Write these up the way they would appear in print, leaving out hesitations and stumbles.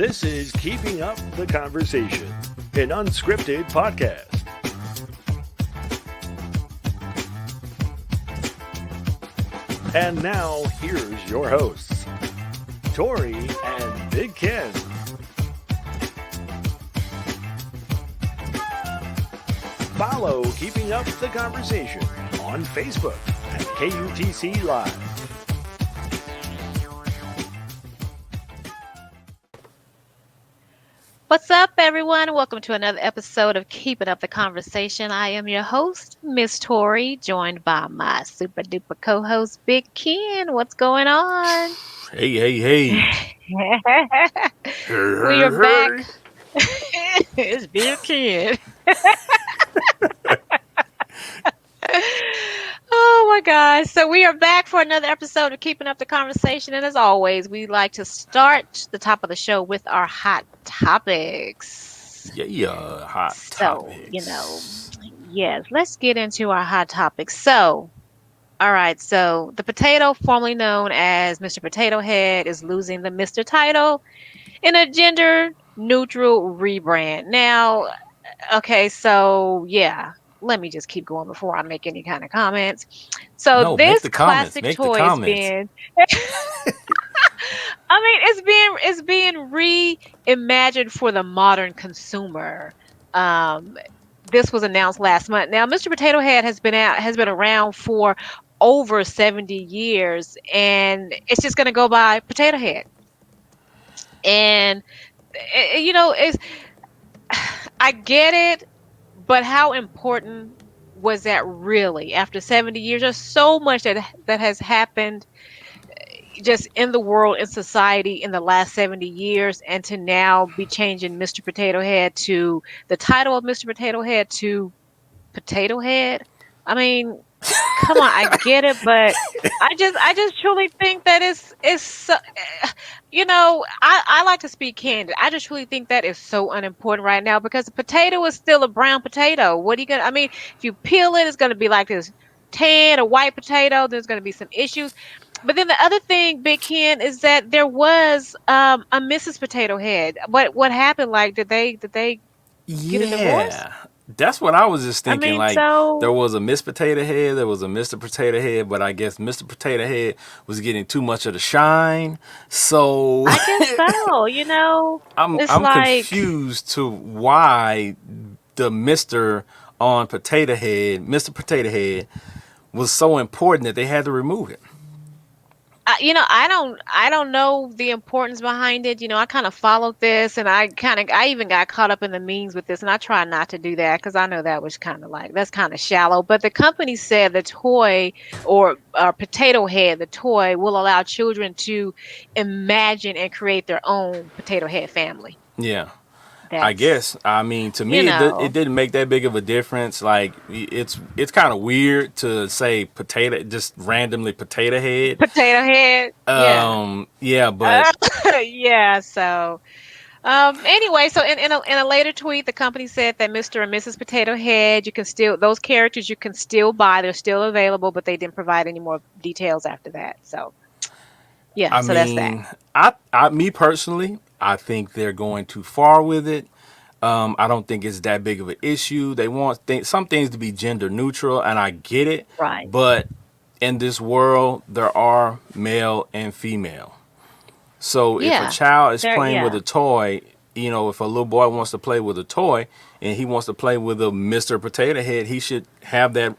This is Keeping Up the Conversation, an unscripted podcast. And now, here's your hosts, Tori and Big Ken. Follow Keeping Up the Conversation on Facebook at KUTC Live. What's up, everyone? Welcome to another episode of Keeping Up the Conversation. I am your host, Miss Tori, joined by my super duper co-host, Big Ken. What's going on? Hey. We are back. It's Big Ken. Oh my gosh. So we are back for another episode of Keeping Up the Conversation. And as always, we like to start the top of the show with our hot topics. Hot topics. Yes, let's get into our hot topics. So, all right. So the potato, formerly known as Mr. Potato Head, is losing the Mr. title in a gender neutral rebrand. Now, okay, so yeah. Let me just keep going before I make any kind of comments. So No, this make the comments. classic Make toy the is comments. being it's being reimagined for the modern consumer. This was announced last month. Now, Mr. Potato Head has been around for over 70 years, and it's just going to go by Potato Head. And it's I get it. But how important was that really? After 70 years, there's so much that has happened just in the world, in society in the last 70 years, and to now be changing Mr. Potato Head to the title of Mr. Potato Head to Potato Head. I mean, come on, I get it, but I just truly think that it's I like to speak candid. I just truly think that is so unimportant right now because the potato is still a brown potato. What are you gonna? I mean, if you peel it, it's gonna be like this tan or white potato. There's gonna be some issues. But then the other thing, Big Ken, is that there was a Mrs. Potato Head. What happened? Like, did they get a divorce? Yeah, that's what I was just thinking. mean, Like, so there was a Miss Potato Head, there was a Mr. Potato Head, but I guess Mr. Potato Head was getting too much of the shine. So I guess so. I'm It's like confused to why the Mr. on Potato Head, Mr. Potato Head, was so important that they had to remove it. I don't know the importance behind it. I kind of followed this, and I even got caught up in the memes with this, and I try not to do that because I know that was that's kind of shallow. But the company said the toy or Potato Head, the toy, will allow children to imagine and create their own Potato Head family. Yeah. That's I guess. I mean, to me, it didn't make that big of a difference. Like, it's kind of weird to say potato, just randomly Potato Head. Potato Head. Yeah, but Yeah. So, anyway, so in a later tweet, the company said that Mr. and Mrs. Potato Head, those characters you can still buy. They're still available, but they didn't provide any more details after that. So, yeah. I So that's that. mean, me personally, I think they're going too far with it. I don't think it's that big of an issue. They want some things to be gender neutral, and I get it. Right. But in this world, there are male and female. So if a Yeah. child is There. playing with Yeah. a toy, if a little boy wants to play with a toy and he wants to play with a Mr. Potato Head, he should have that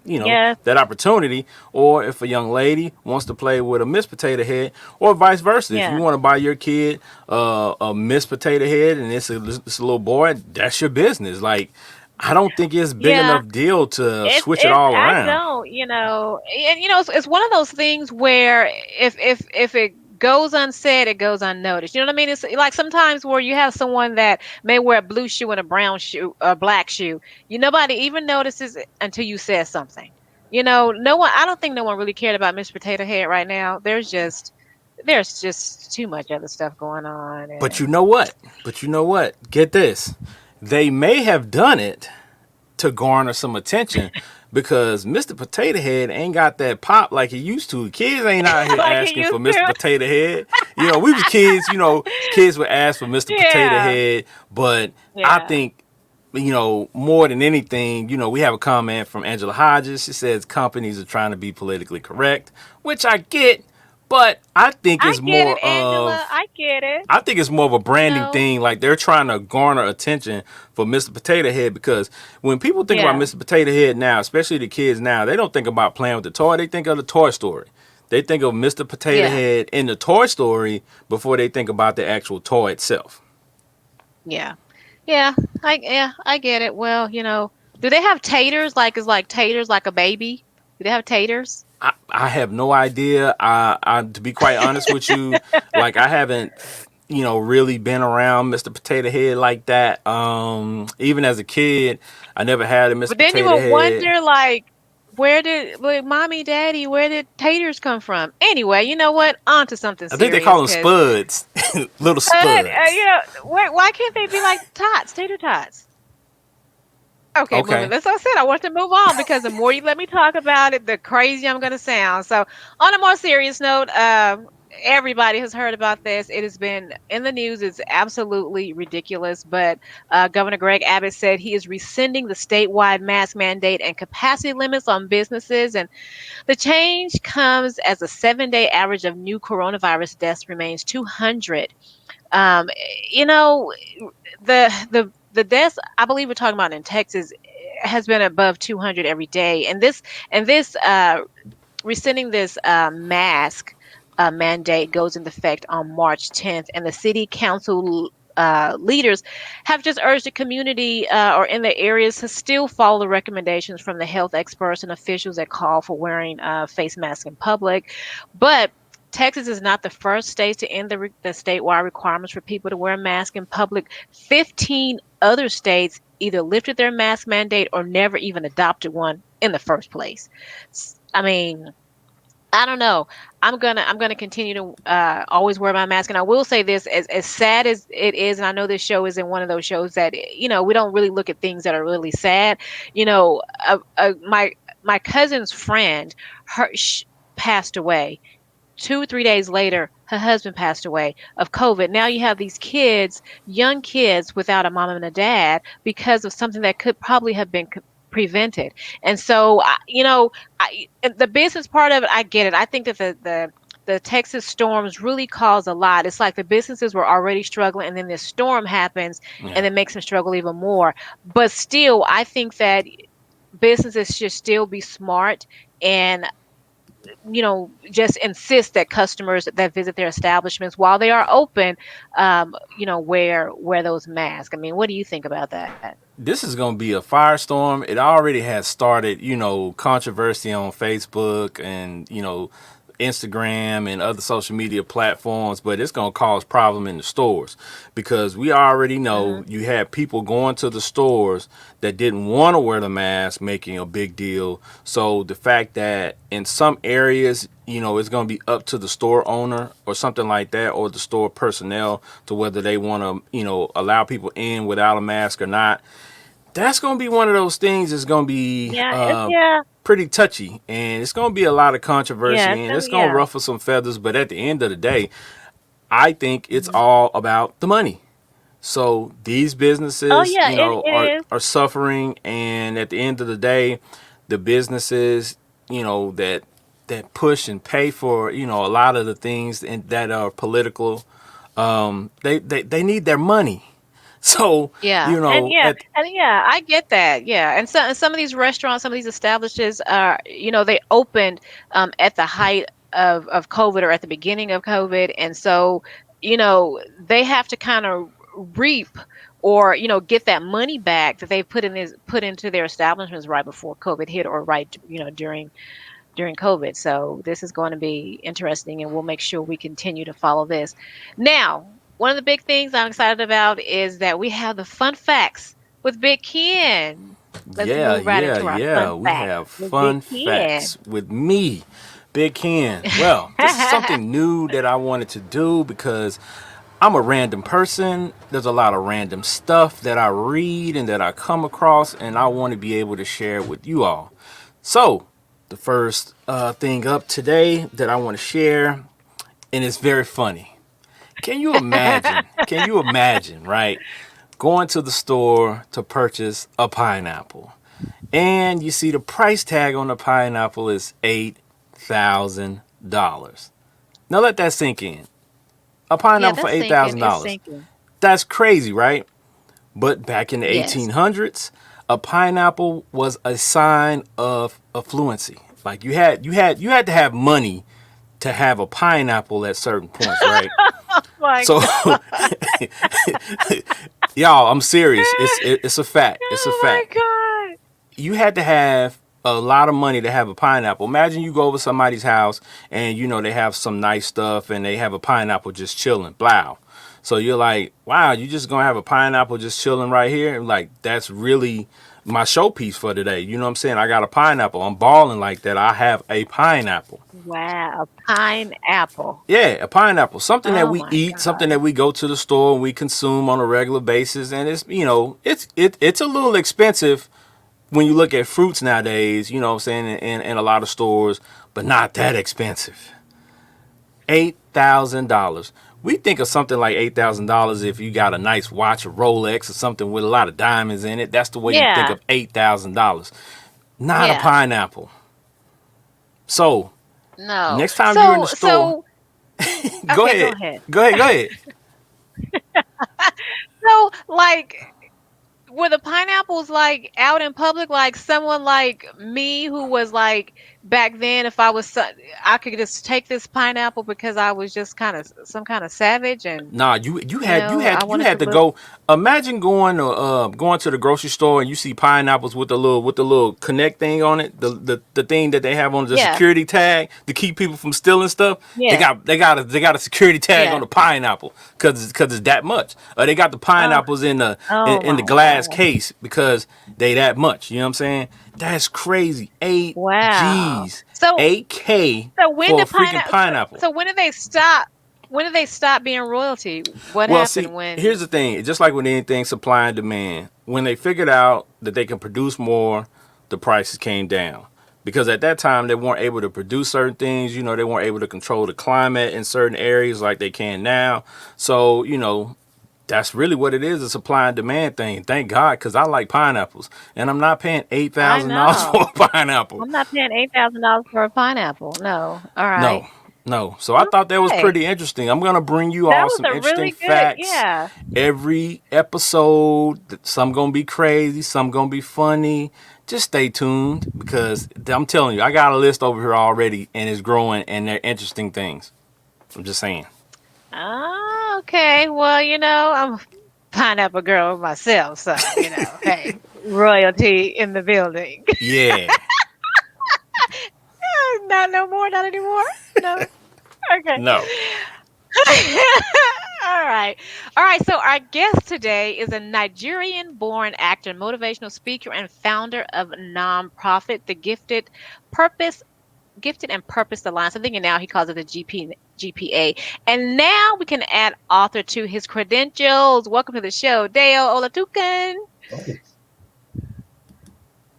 Yes. that opportunity. Or if a young lady wants to play with a Miss Potato Head, or vice versa, if Yeah. you want to buy your kid a Miss Potato Head and it's a little boy, that's your business. Like, I don't think it's big Yeah. enough deal to It's switch it all I around. don't, and it's one of those things where if it goes unsaid, it goes unnoticed. You know what I mean? It's like sometimes where you have someone that may wear a blue shoe and a brown shoe, a black shoe. Nobody even notices it until you say something. No one. I don't think no one really cared about Mr. Potato Head right now. There's just too much other stuff going on. But you And know what? Get this. They may have done it to garner some attention because Mr. Potato Head ain't got that pop like he used to. Kids ain't out here Like it asking for used Mr. to. Potato Head. We was kids, kids would ask for Mr. Potato Yeah. Head, but I Yeah. think more than anything, we have a comment from Angela Hodges. She says companies are trying to be politically correct, which I get, but I think I it's get more it, Angela. of I get it. I think it's more of a You branding know. thing. Like they're trying to garner attention for Mr. Potato Head, because when people think about Yeah. Mr. Potato Head now, especially the kids now, they don't think about playing with the toy. They think of the Toy Story. They think of Mr. Potato Yeah. Head in the Toy Story before they think about the actual toy itself. Yeah. I get it. Well, do they have taters? Like is like taters like a baby? Do they have taters? I have no idea. To be quite honest with you, like I haven't, really been around Mr. Potato Head like that. Even as a kid, I never had a Mr. But then you Potato would Head. wonder, like, mommy, daddy, where did taters come from? Anyway, you know what? On to something I think they call serious, them because spuds, little spuds. why can't they be like tots, tater tots? Okay, moving. Okay. That's what I said. I want to move on because the more you let me talk about it, the crazier I'm going to sound. So, on a more serious note, everybody has heard about this. It has been in the news. It's absolutely ridiculous. But Governor Greg Abbott said he is rescinding the statewide mask mandate and capacity limits on businesses. And the change comes as a 7-day average of new coronavirus deaths remains 200. Um, you know, the deaths I believe we're talking about in Texas has been above 200 every day, and this rescinding this mask mandate goes into effect on March 10th, and the city council leaders have just urged the community or in the areas to still follow the recommendations from the health experts and officials that call for wearing face masks in public. But Texas is not the first state to end the statewide requirements for people to wear a mask in public. 15 other states either lifted their mask mandate or never even adopted one in the first place. I mean, I don't know. I'm gonna continue to always wear my mask, and I will say this: as sad as it is, and I know this show isn't one of those shows that we don't really look at things that are really sad. My cousin's friend, passed away. 2 3 days later, her husband passed away of COVID. Now you have these kids, young kids, without a mom and a dad because of something that could probably have been prevented. And so, the business part of it, I get it. I think that the Texas storms really cause a lot. It's like the businesses were already struggling, and then this storm happens, and Yeah. it makes them struggle even more. But still, I think that businesses should still be smart and just insist that customers that visit their establishments while they are open, wear those masks. I mean, what do you think about that? This is going to be a firestorm. It already has started, controversy on Facebook and, Instagram and other social media platforms, but it's going to cause problem in the stores, because we already know Hmm. you had people going to the stores that didn't want to wear the mask, making a big deal. So the fact that in some areas, it's going to be up to the store owner or something like that, or the store personnel, to whether they want to, allow people in without a mask or not. That's going to be one of those things that's going to be Yeah, yeah, pretty touchy, and it's going to be a lot of controversy, yeah, and it's going to yeah. ruffle some feathers. But at the end of the day, I think it's Hmm. all about the money. So these Oh businesses, yeah, it, are it is. suffering, and at the end of the day, the businesses, that push and pay for, a lot of the things that are political, they need their money. So, Yeah, and yeah, at and yeah, I get that. Yeah, and some of these restaurants, some of these establishments are, they opened at the height of COVID or at the beginning of COVID, and so they have to kind of reap or get that money back that they put into their establishments right before COVID hit or right during COVID. So this is going to be interesting, and we'll make sure we continue to follow this. Now, one of the big things I'm excited about is that we have the fun facts with Big Ken. Let's Yeah, move right yeah, into our yeah. fun We facts have with Big fun Ken. facts with me, Big Ken. Well, this is something new that I wanted to do because I'm a random person. There's a lot of random stuff that I read and that I come across, and I want to be able to share it with you all. So, the first thing up today that I want to share, and it's very funny. Can you imagine? Can you imagine, right? Going to the store to purchase a pineapple, and you see the price tag on the pineapple is $8,000. Now let that sink in. A Yeah, pineapple for that's eight sinking. thousand It's dollars. sinking. That's crazy, right? But back in the Yes. 1800s, a pineapple was a sign of affluency. Like you had to have money to have a pineapple at certain points, right? My So, God. y'all, I'm serious. It's a fact. It's a Oh my fact. God. You had to have a lot of money to have a pineapple. Imagine you go over somebody's house and they have some nice stuff and they have a pineapple just chilling. Blow. So you're like, wow, you just gonna have a pineapple just chilling right here? Like that's really my showpiece for today. You know what I'm saying? I got a pineapple. I'm balling like that. I have a pineapple. Wow. A pineapple. Yeah, a pineapple. Something that Oh we my eat, something God. that we go to the store and we consume on a regular basis. And it's a little expensive when you look at fruits nowadays, you know what I'm saying, in a lot of stores, but not that expensive. $8,000. We think of something like $8,000 if you got a nice watch, a Rolex, or something with a lot of diamonds in it. That's the way you think Yeah. of $8,000. Not a Yeah. pineapple. So No. next time you're in the So, store, so, go okay, go ahead. ahead. Go ahead. Go ahead. So, like, were the pineapples like out in public, like someone like me who was like back then, if I was, I could just take this pineapple because I was just kind of some kind of savage and, Nah, you you had you know, I had you wanted to had to look. go. Imagine going to the grocery store and you see pineapples with the little connect thing on it, the thing that they have on the Yeah. security tag to keep people from stealing stuff. They Yeah. got they got a they got a security tag on Yeah. the pineapple because it's that much. Or they got the Oh, pineapples in the oh in the my glass God. case because they that much. You know what I'm saying? That's crazy. Eight Wow. G's, So, 8K so when for a did freaking pineapple, pineapple. so when did they stop? When did they stop being royalty? What Well, happened see, here's when? the thing. Just like with anything, supply and demand. When they figured out that they can produce more, the prices came down. Because at that time, they weren't able to produce certain things. They weren't able to control the climate in certain areas like they can now. So, that's really what it is, a supply and demand thing. Thank God, because I like pineapples. And I'm not paying I $8,000 for know. a pineapple. I'm not paying $8,000 for a pineapple. No. All No, right. no. So I thought that was Okay. pretty interesting. I'm going to bring you That all was some a interesting really good, facts yeah. every episode. Some going to be crazy, some going to be funny. Just stay tuned because I'm telling you, I got a list over here already and it's growing and they're interesting things. I'm just saying. Ah, okay. Well, I'm a pineapple girl myself, so, hey, royalty in the building. Yeah. Not no more, not anymore. No. Okay. No. All right. All right. So our guest today is a Nigerian-born actor, motivational speaker, and founder of nonprofit, the Gifted and Purpose Alliance. I think now he calls it the GPA. And now we can add author to his credentials. Welcome to the show, Dayo Olatokun. Oh,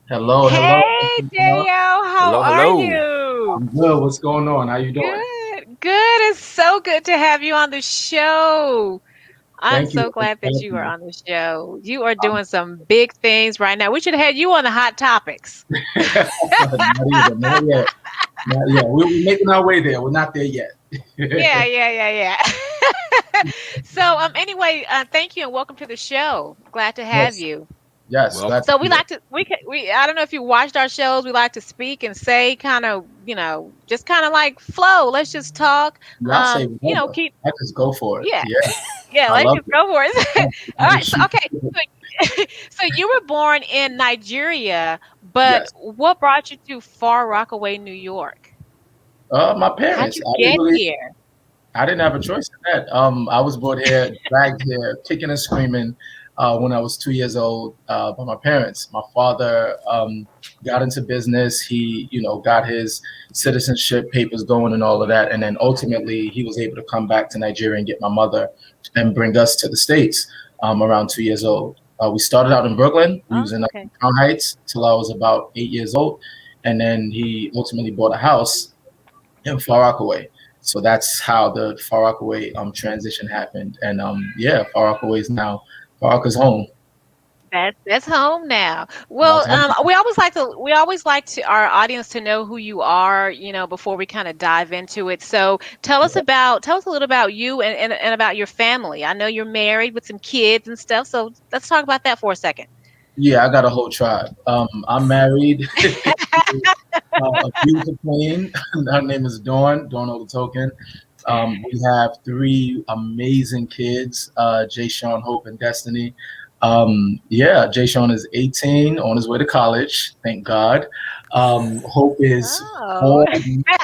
hello, hello. Hey, Dayo, how Hello, are hello. you? I'm good. What's going on? How you doing? Good, good. It's so good to have you on the show. I'm Thank you. so glad that you are Um, on the show. You are doing some big things right now. We should have had you on the hot topics. not even, not yet. Not yet. We're making our way there. We're not there yet. Yeah, yeah, yeah, yeah. So, anyway, thank you and welcome to the show. Glad to have Yes, you. yes. Glad Welcome. to So we be here. like to I don't know if you watched our shows. We like to speak and say kind of, just kind of like flow. Let's just talk. Y'all say whatever. Keep I just go for it. yeah, Yeah, yeah, I let's love just it. go for it. All I right. just So shoot. okay. So, so you were born in Nigeria, but Yes. what brought you to Far Rockaway, New York? My How'd parents. you get here? I didn't have a choice in that. I was brought here, dragged here, kicking and screaming when I was 2 years old by my parents. My father got into business. He, got his citizenship papers going and all of that. And then ultimately, he was able to come back to Nigeria and get my mother and bring us to the States around 2 years old. We started out in Brooklyn. We Oh, was in okay. Crown Heights till I was about 8 years old. and then he ultimately bought a house in Far Rockaway. So that's how the Far Rockaway transition happened. And yeah, Far Rockaway is now Far Rockaway's home. That's home now. That's Well, home. we always like to our audience to know who you are, before we kind of dive into it. So tell us a little about you and about your family. I know you're married with some kids and stuff, so let's talk about that for a second. Yeah, I got a whole tribe. I'm married to a beautiful queen. Her name is Dawn Olatokun. We have three amazing kids, Jay Sean, Hope, and Destiny. Yeah, Jay Sean is 18, on his way to college, thank God. Hope is Oh.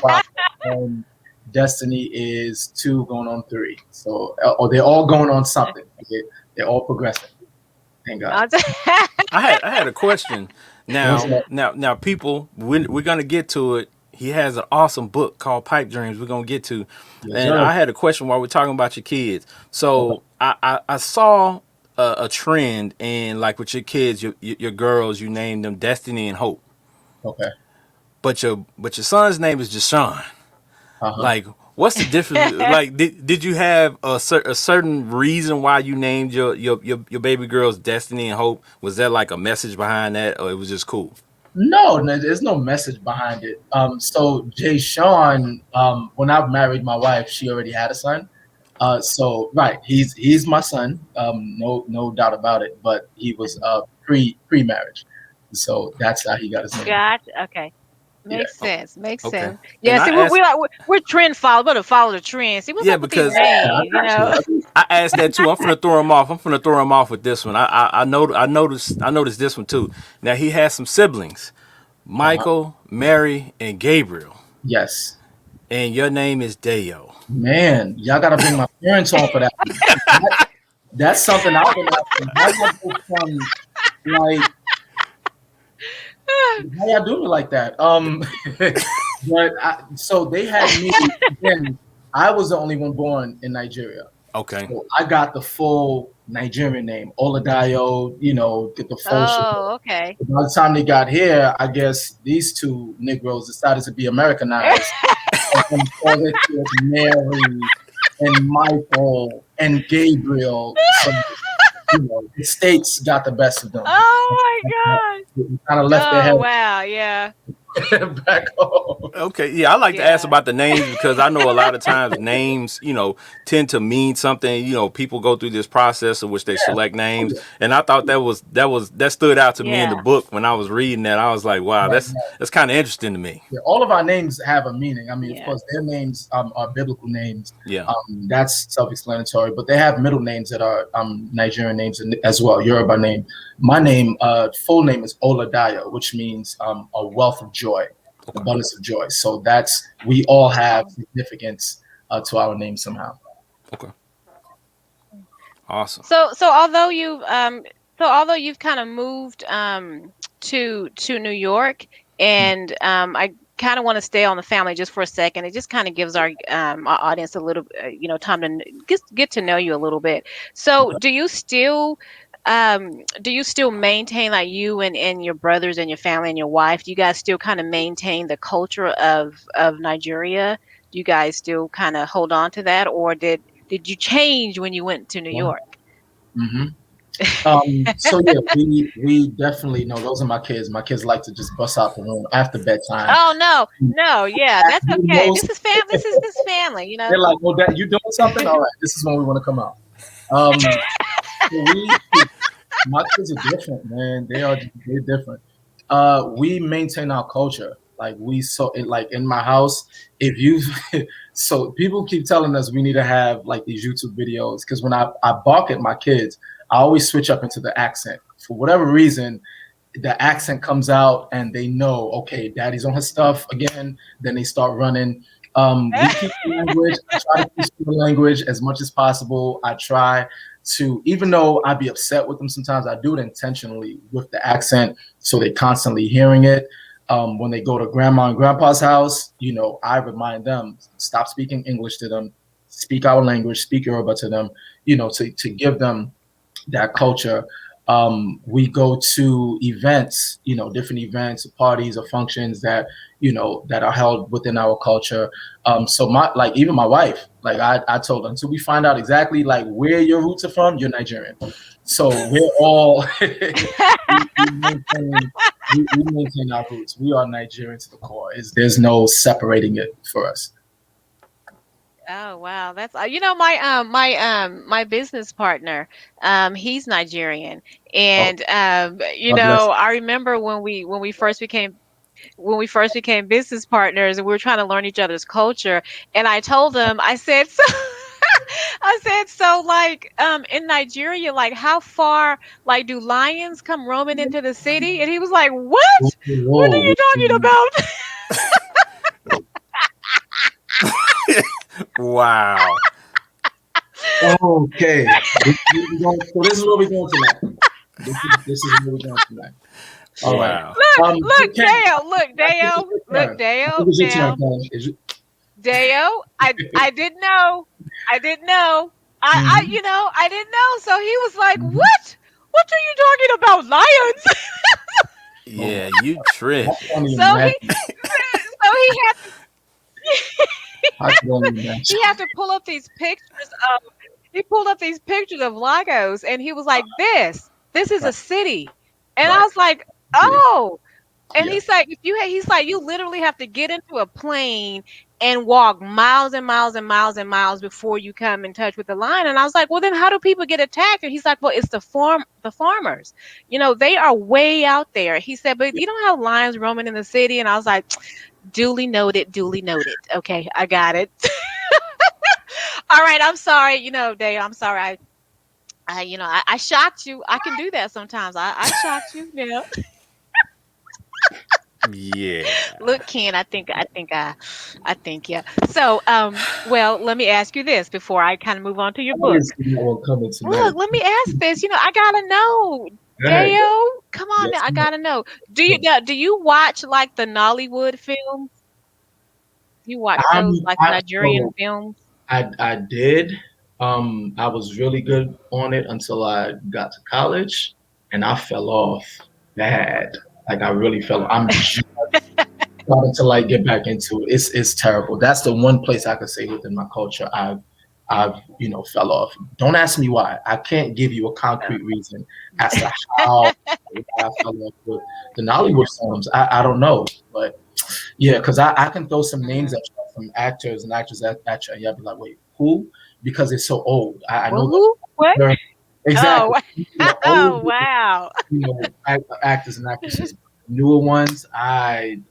4, and Destiny is 2, going on 3. So, or they're all going on something. They're all progressing. Thank God. I had a question. What's that? Now, people, we're gonna get to it. He has an awesome book called Pipe Dreams. We're gonna get to, Yes, and sir. I had a question while we're talking about your kids. Okay. So I saw a trend in, like, with your kids, your girls, you named them Destiny and Hope, Okay. but your son's name is Jashawn. Uh-huh. Like, what's the difference? Like, did you have a certain reason why you named your baby girls Destiny and Hope? Was there like a message behind that, or it was just cool? No, there's no message behind it. So Jay Sean, when I married my wife, she already had a son. So right, he's my son. No doubt about it. But he was pre marriage, so that's how he got his name. Gotcha. Okay. Yeah. Makes sense. Makes Okay. sense. And Yeah. See, I we're asked, we're, like- we're trend follow. We're to follow the trend. See what's yeah, up with these because Yeah, I names. got you. I asked that too. I'm finna throw him off. I'm finna throw him off with this one. I noticed this one too. Now he has some siblings, Uh-huh. Michael, Mary, and Gabriel, Yes, and your name is Dayo. man, y'all gotta bring my parents on for that. That's something I've been asking. How y'all go from like how y'all do me like that? But so they had me. Again, I was the only one born in Nigeria, Okay. so I got the full Nigerian name, Oladayo. Get the full shit. Oh, okay. By the time they got here, I guess these two Negroes decided to be Americanized and called it Mary and Michael and Gabriel. So the states got the best of them. Oh my They kind of left their God. Oh head wow. Yeah. back home. Okay, yeah, I like to ask Yeah. about the names because I know a lot of times names, tend to mean something. People go through this process in which they select names, and I thought that stood out to me in the Yeah. book when I was reading that. I was like, wow, Right, that's kind of interesting to me. yeah, all of our names have a meaning. I mean, of Yeah. course, their names are biblical names. Yeah. That's self-explanatory. But they have middle names that are Nigerian names as well, Yoruba name. My name, full name is Oladayo, which means a wealth of joy, abundance of joy. So we all have significance to our name somehow. Okay. Awesome. So although you've kind of moved to New York, and I kind of want to stay on the family just for a second. It just kind of gives our audience a little time to get to know you a little bit. So do you still maintain, like, you and your brothers and your family and your wife, do you guys still kind of maintain the culture of Nigeria? Do you guys still kind of hold on to that, or did you change when you went to New York? Mm-hmm. So yeah, we definitely know those are my kids. My kids like to just bust out the room after bedtime. Oh no, yeah, that's You okay. know, This is family. This is family. they're like, "Well, Dad, you doing something? All right, this is when we want to come out." So my kids are different, man. They're different. We maintain our culture. Like like in my house, if you so people keep telling us we need to have like these YouTube videos because when I bark at my kids, I always switch up into the accent. For whatever reason, the accent comes out and they know, okay, daddy's on his stuff again. Then they start running. We keep the language. I try to keep the language as much as possible. I try to, even though I'd be upset with them sometimes, I do it intentionally with the accent so they're constantly hearing it. When they go to grandma and grandpa's house, I remind them, stop speaking English to them, speak our language, speak Yoruba to them, to give them that culture. We go to events, different events, parties or functions that, that are held within our culture. So even my wife, like I told her, until we find out exactly like where your roots are from, you're Nigerian. So we're all, we maintain our roots. We are Nigerian to the core. There's no separating it for us. Oh wow, that's my business partner, he's Nigerian, Oh, and God bless. I remember when we first became business partners, and we were trying to learn each other's culture, and I told him, I said, so I said, so like in Nigeria, like how far like do lions come roaming into the city? And he was like, what? What are Whoa. you talking about? Wow. Okay. So this is where we're going tonight. This is where we're going tonight. All right. Wow. Look, Ken, Dale, look, I think Dale, it's your look, turn. I Dale, think it's your turn, Dale, Ken. Is it- Dale. I didn't know. I didn't know. Mhm, I didn't know. So he was like, mhm. "What? What are you talking about, lions?" Oh Yeah, my, you I tripping. can only So he, imagine. so he had I can only imagine. he had to pull up these pictures of he pulled up these pictures of Lagos, and he was like, "This is a Right, city," and I right. was like, Yeah, "Oh." And yeah. he's like, he's like, you literally have to get into a plane and walk miles and miles and miles and miles before you come in touch with the lion. And I was like, well, then how do people get attacked? And he's like, well, it's the farmers. They are way out there. He said, but you don't have lions roaming in the city. And I was like, duly noted, duly noted. Okay, I got it. All right, I'm sorry, Dave, I'm sorry. I shocked you. I can do that sometimes. I shocked you, Yeah. Look, Ken, I think, yeah. So, well, let me ask you this before I kind of move on to your I didn't book. see that one coming tonight. Look, let me ask this. I gotta know. Go ahead. Deo, come on now, Yes, I ma'am. gotta know. Do you watch like the Nollywood films? You watch those like Nigerian So films? I did. I was really good on it until I got to college, and I fell off bad. Like I really fell. I'm just starting to like get back into it. It's terrible. That's the one place I could say within my culture I've fell off. Don't ask me why. I can't give you a concrete reason as to how I fell off with the Nollywood films. I don't know, but yeah, because I can throw some names Mm. at you, some actors and actresses at you, and you'll be like, wait, who? Because it's so old. I Well, know who? What? the exactly Oh, the oh, old wow. actors and actresses. Newer ones, I'm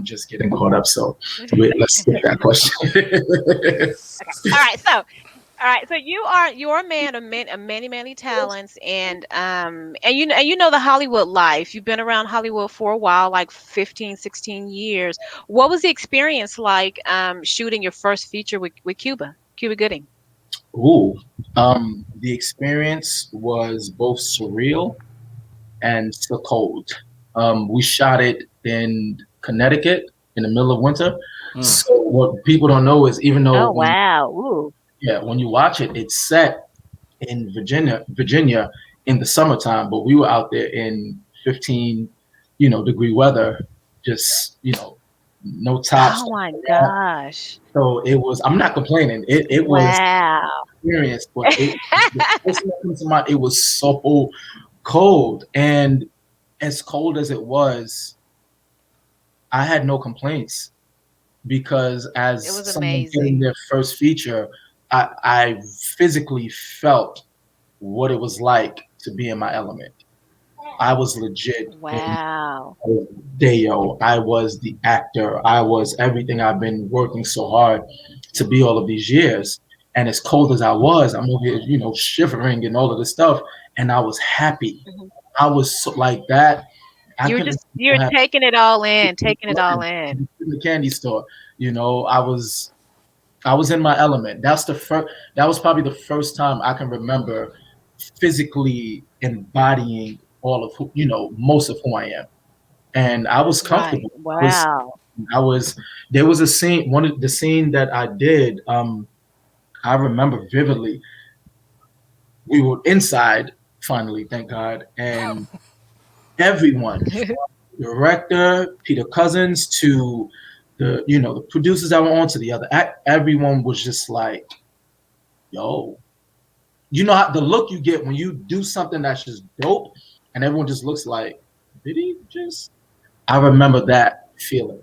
just getting caught up. So wait, let's skip that question. Okay. All right, so you're a man of many many talents, and you know the Hollywood life. You've been around Hollywood for a while, like 15, 16 years. What was the experience like shooting your first feature with Cuba Gooding? Ooh, the experience was both surreal and so cold. We shot it in Connecticut in the middle of winter. Mm. So what people don't know is even though Oh wow. Ooh. when you watch it, it's set in Virginia in the summertime, but we were out there in 15, degree weather, just no tops. Oh my gosh. So it was. I'm not complaining. It was Wow. experience, but the first thing that comes to mind, it was so cold, and as cold as it was, I had no complaints because It as was someone getting amazing. their first feature, I physically felt what it was like to be in my element. I was legit in Wow. Dayo. I was the actor. I was everything I've been working so hard to be all of these years. And as cold as I was, I'm over here, shivering and all of this stuff. And I was happy. Mhm. I was so, like that. I couldn't You're have taking it all in, taking it all in. in the candy store. I was in my element. That was probably the first time I can remember physically embodying all of who, most of who I am. And I was Right. comfortable. Wow. I was there was a scene, one of the scene that I did, I remember vividly. We were inside finally, thank God. And everyone, director, Peter Cousins, to the producers that were on, to the other everyone was just like, yo, the look you get when you do something that's just dope, and everyone just looks like, did he just? I remember that feeling,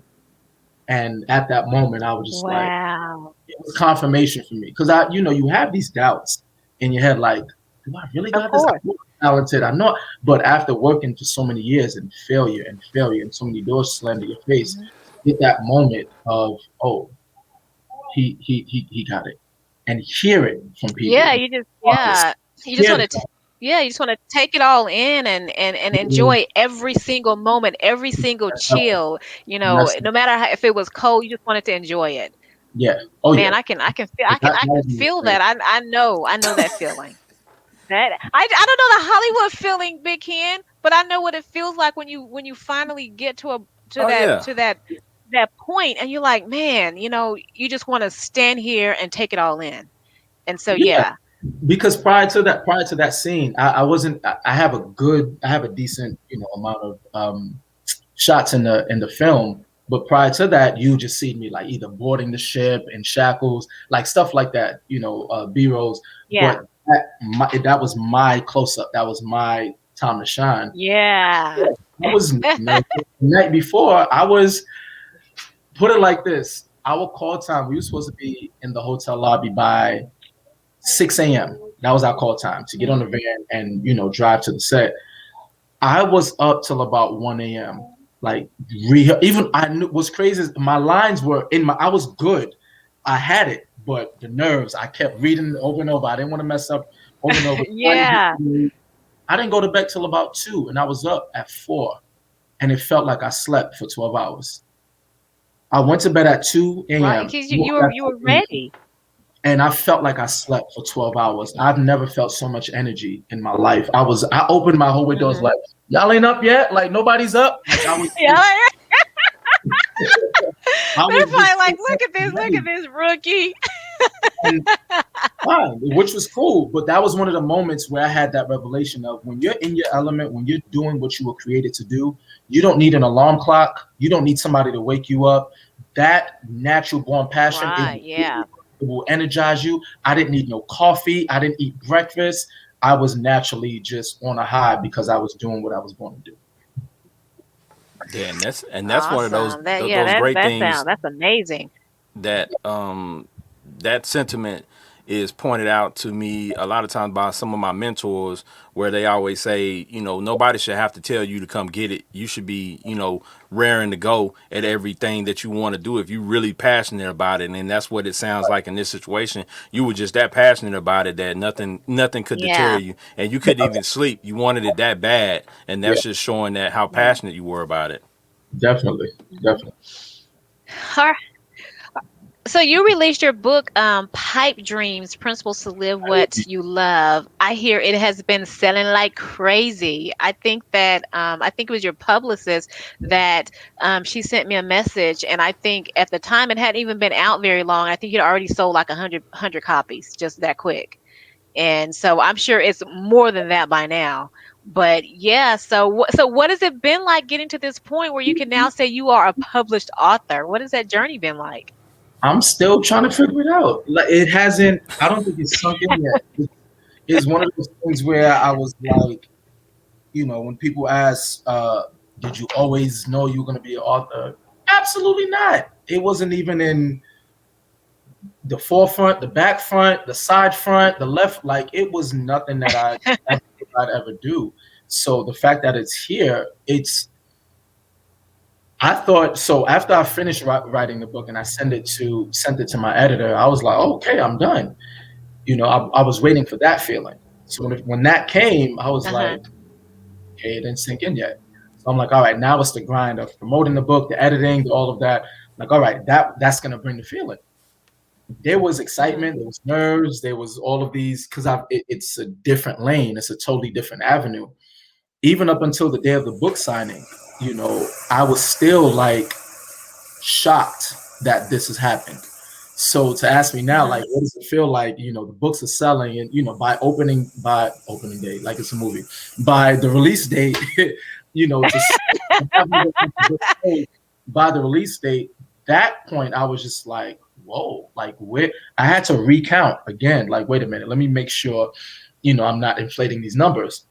and at that moment, I was just like, Wow. it was confirmation for me, because you have these doubts in your head, like, do I really Of got this? course. I'm talented, I know, but after working for so many years and failure and so many doors slammed in your face, Mhm. get that moment of, oh, he got it, and hear it from Yeah, people. you just Hear want to, yeah, you just want to take it all in and the enjoy every single moment, every single chill. and that's No matter how, if it was cold, you just wanted to enjoy it. yeah. Oh yeah. Man, I That can was my feel experience. that. I know that feeling. That I don't know the Hollywood feeling, Big Ken, but I know what it feels like when you finally get to a Oh yeah. that point, and you're like, man, you just want to stand here and take it all in. And so Yeah, yeah. because prior to that scene, I wasn't. I have I have a decent amount of shots in the film. But prior to that, you just see me like either boarding the ship in shackles, like stuff like that, B rolls. Yeah. But that was my close up. That was my time to shine. Yeah. I was nervous. The night before, I was, put it like this. Our call time, we were supposed to be in the hotel lobby by 6 a.m. That was our call time to get on the Mhm. van and drive to the set. I was up till about 1 a.m. Like even I knew what's crazy is my lines were in my. I was good. I had it, but the nerves. I kept reading over and over. I didn't want to mess up over and over. Yeah. I didn't go to bed till about 2, and I was up at 4, and it felt like I slept for 12 hours. I went to bed at 2 Right. a.m. Because woke at you were 2 a.m. ready. And I felt like I slept for 12 hours. I've never felt so much energy in my life. I opened my whole windows Mhm. like, y'all ain't up yet? Like nobody's up? Like I was Yeah. I They're was just probably like, so look at ready. this rookie. And fine, which was cool. But that was one of the moments where I had that revelation of when you're in your element, when you're doing what you were created to do, you don't need an alarm clock. You don't need somebody to wake you up. That natural born passion, Right. Yeah. it will energize you. I didn't need no coffee. I didn't eat breakfast. I was naturally just on a high because I was doing what I was born to do. Yeah, and that's one of those Awesome. That yeah, those great things that's amazing. that that sentiment is pointed out to me a lot of times by some of my mentors, where they always say, nobody should have to tell you to come get it. You should be, raring to go at everything that you want to do if you're really passionate about it. And that's what it sounds like in this situation. You were just that passionate about it that nothing could deter Yeah. you, and you couldn't even sleep. You wanted it that bad, and Yeah, that's just showing that how Yeah. passionate you were about it. definitely, Mhm. definitely. All So you released your book, Pipe Dreams: Principles to Live What You Love. I hear it has been selling like crazy. I think it was your publicist that she sent me a message, and I think at the time it hadn't even been out very long. I think it already sold like 100 copies just that quick, and so I'm sure it's more than that by now. But yeah, so what has it been like getting to this point where you can now say you are a published author? What has that journey been like? I'm still trying to figure it out. Like it hasn't. I don't think it's sunk in yet. It's one of those things where I was like, when people ask, "Did you always know you were going to be an author?" Absolutely not. It wasn't even in the forefront, the back front, the side front, the left. Like it was nothing that I'd ever do. So the fact that it's here, it's. I thought so. After I finished writing the book and I sent it to my editor, I was like, oh, "Okay, I'm done." I was waiting for that feeling. So when that came, I was Uh-huh. like, "Okay, it didn't sink in yet." So I'm like, "All right, now it's the grind of promoting the book, the editing, all of that." Like, all right, that's gonna bring the feeling. There was Mhm. excitement, there was nerves, there was all of these because it's a different lane, it's a totally different avenue. Even up until the day of the book signing, I was still like shocked that this has happened. So to ask me now, like, what does it feel like? The books are selling, and by opening day, like it's a movie, by the release date, to have the book sold by the release date. That point, I was just like, whoa, like where I had to recount again. Like, wait a minute, let me make sure, I'm not inflating these numbers.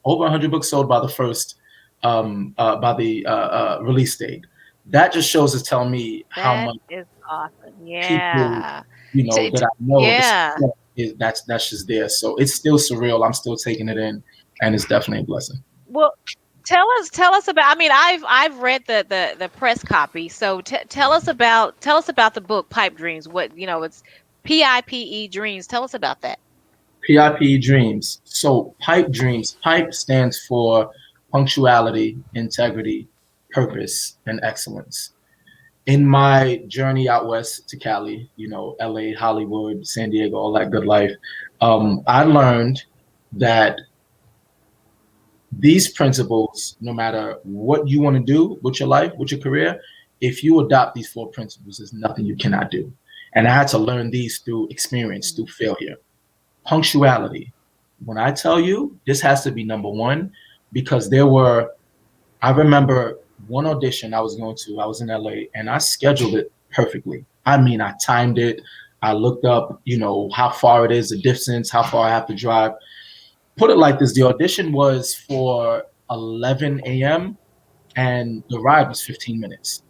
Over 100 books sold by the first, by the release date. That just shows to tell me how That much is awesome. people, Yeah. that I know Yeah. that's just there. So it's still surreal. I'm still taking it in, and it's definitely a blessing. Well, tell us about. I mean, I've read the press copy. So tell us about the book Pipe Dreams. What it's PIPE Dreams. Tell us about that. PIP dreams. So pipe dreams. Pipe stands for punctuality, integrity, purpose, and excellence. In my journey out west to Cali, LA, Hollywood, San Diego, all that good life, I learned that these principles, no matter what you want to do with your life, with your career, if you adopt these four principles, there's nothing you cannot do. And I had to learn these through experience, through failure. Punctuality. When I tell you, this has to be number one, because I remember one audition I was going to, I was in LA, and I scheduled it perfectly. I mean, I timed it. I looked up, how far it is, the distance, how far I have to drive. Put it like this, the audition was for 11 a.m. and the ride was 15 minutes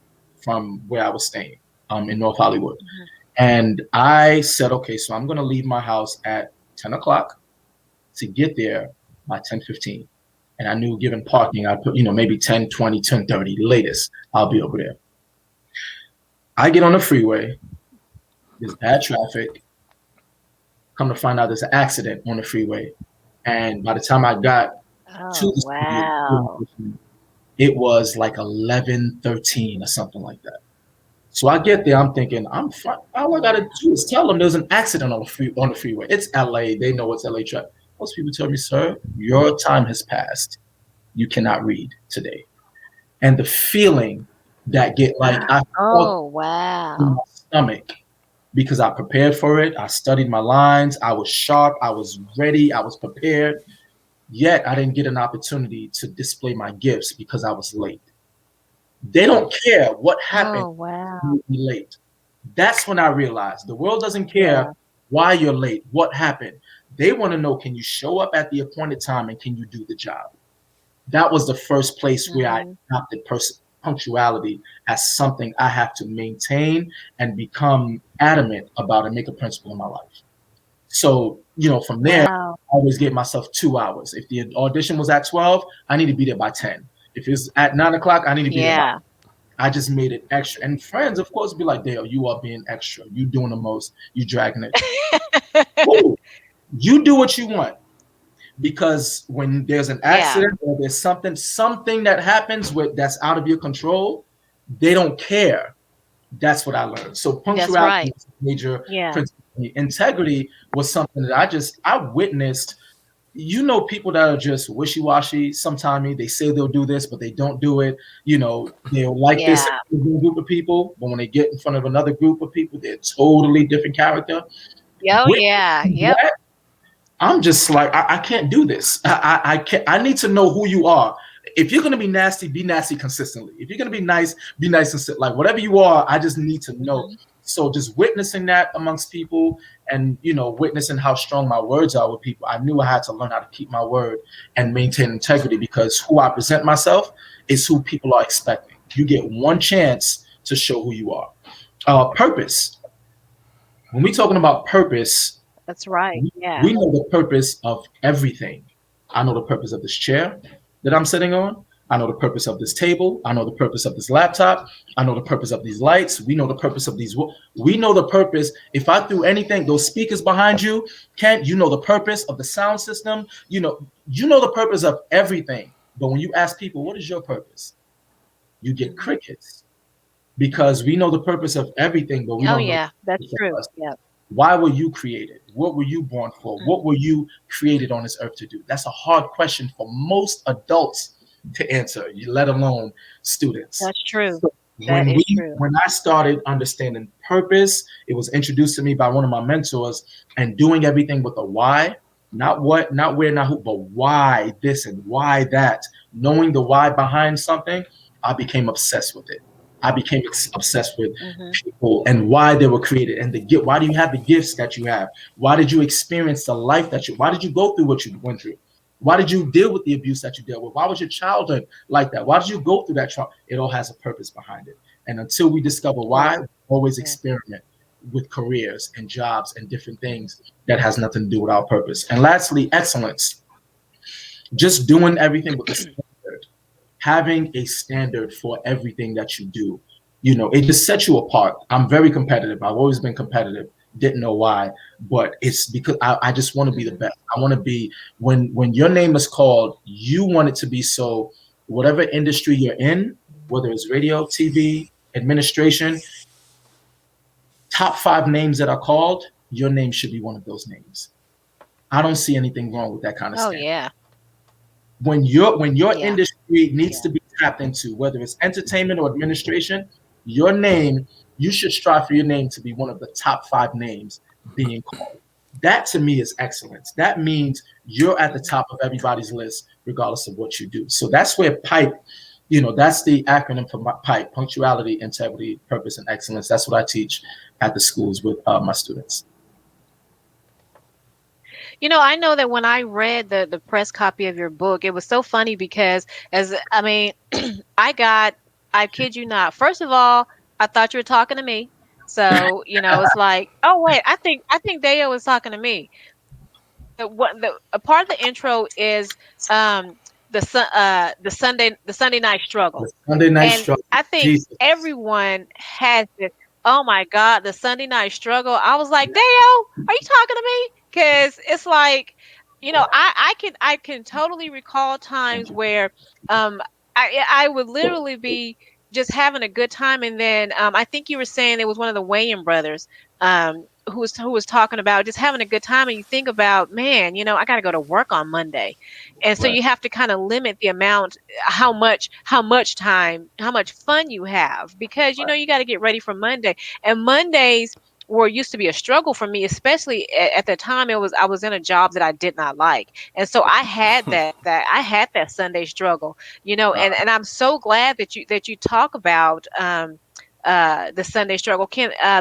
from where I was staying in North Hollywood. And I said, okay, so I'm going to leave my house at 10 o'clock to get there by 10:15. And I knew, given parking, I put, maybe 10:20, 10:30 latest, I'll be over there. I get on the freeway. There's bad traffic. Come to find out there's an accident on the freeway. And by the time I got to the Wow. studio, it was like 11:13 or something like that. So I get there, I'm thinking, I'm fine. All I gotta do is tell them there's an accident on the freeway. It's LA. They know it's LA traffic. Most people tell me, sir, your time has passed. You cannot read today. And the feeling that I felt in my Wow. stomach, because I prepared for it. I studied my lines. I was sharp. I was ready. I was prepared. Yet I didn't get an opportunity to display my gifts because I was late. They don't care what happened. Oh, wow. You're late. That's when I realized the world doesn't care why you're late, what happened. They want to know, can you show up at the appointed time and can you do the job? That was the first place where I adopted punctuality as something I have to maintain and become adamant about and make a principle in my life. So, from there, Wow. I always gave myself 2 hours. If the audition was at 12, I need to be there by 10. If it's at 9 o'clock, I need to be there by. Yeah. I just made it extra. And friends, of course, be like, Dale, you are being extra. You doing the most. You dragging it. Ooh, you do what you want. Because when there's an accident or there's something that happens that's out of your control, they don't care. That's what I learned. So punctuality is a major principle. Integrity was something that I witnessed. People that are just wishy-washy. Sometimes they say they'll do this, but they don't do it. They'll like this group of people, but when they get in front of another group of people, they're totally different character. Oh, yeah. Yep. I'm just like, I can't do this. I can't. I need to know who you are. If you're gonna be nasty consistently. If you're gonna be nice and like whatever you are. I just need to know. So just witnessing that amongst people, and witnessing how strong my words are with people, I knew I had to learn how to keep my word and maintain integrity, because who I present myself is who people are expecting. You get one chance to show who you are. Purpose. When we're talking about purpose. That's right. Yeah. We know the purpose of everything. I know the purpose of this chair that I'm sitting on. I know the purpose of this table. I know the purpose of this laptop. I know the purpose of these lights. We know the purpose of these. We know the purpose. If I threw anything, those speakers behind you, Kent, you know the purpose of the sound system. You know the purpose of everything. But when you ask people, what is your purpose? You get crickets, because we know the purpose of everything, but we don't know. That's true. Yeah. Why were you created? What were you born for? What were you created on this earth to do? That's a hard question for most adults to answer, let alone students. That's true. That is true. When I started understanding purpose, it was introduced to me by one of my mentors, and doing everything with a why, not what, not where, not who, but why this and why that. Knowing the why behind something, I became obsessed with it. I became obsessed with people and why they were created, and the gift. Why do you have the gifts that you have? Why did you experience the life that you? Why did you go through what you went through? Why did you deal with the abuse that you dealt with? Why was your childhood like that? Why did you go through that trauma? It all has a purpose behind it. And until we discover why, we always experiment with careers and jobs and different things that has nothing to do with our purpose. And lastly, excellence. Just doing everything with a standard, having a standard for everything that you do. You know, it just sets you apart. I'm very competitive. I've always been competitive. Didn't know why, but it's because I just want to be the best. I want to be, when your name is called, you want it to be so, whatever industry you're in, whether it's radio, TV, administration, top 5 names that are called, your name should be one of those names. I don't see anything wrong with that kind of standard. Yeah. When your industry needs to be tapped into, whether it's entertainment or administration, your name, you should strive for your name to be one of the top 5 names being called. That to me is excellence. That means you're at the top of everybody's list, regardless of what you do. So that's where PIPE, you know, that's the acronym for PIPE: punctuality, integrity, purpose, and excellence. That's what I teach at the schools with my students. You know, I know that when I read the press copy of your book, it was so funny because I kid you not. First of all, I thought you were talking to me. So, you know, it's like, oh wait, I think Dayo was talking to me. A part of the intro is the Sunday night struggle. The Sunday night And struggle. I think Jesus. everyone has this. Oh my God, the Sunday night struggle. I was like, Dayo, are you talking to me? Because it's like, you know, I can totally recall times where I would literally be just having a good time, and then I think you were saying it was one of the Wayans brothers who was talking about just having a good time, and you think about, man, you know, I got to go to work on Monday, and so Right. you have to kind of limit the amount, how much time, how much fun you have, because you know you got to get ready for Monday, and Mondays used to be a struggle for me, especially at the time I was in a job that I did not like, and so I had that Sunday struggle, you know, and I'm so glad that you talk about the Sunday struggle.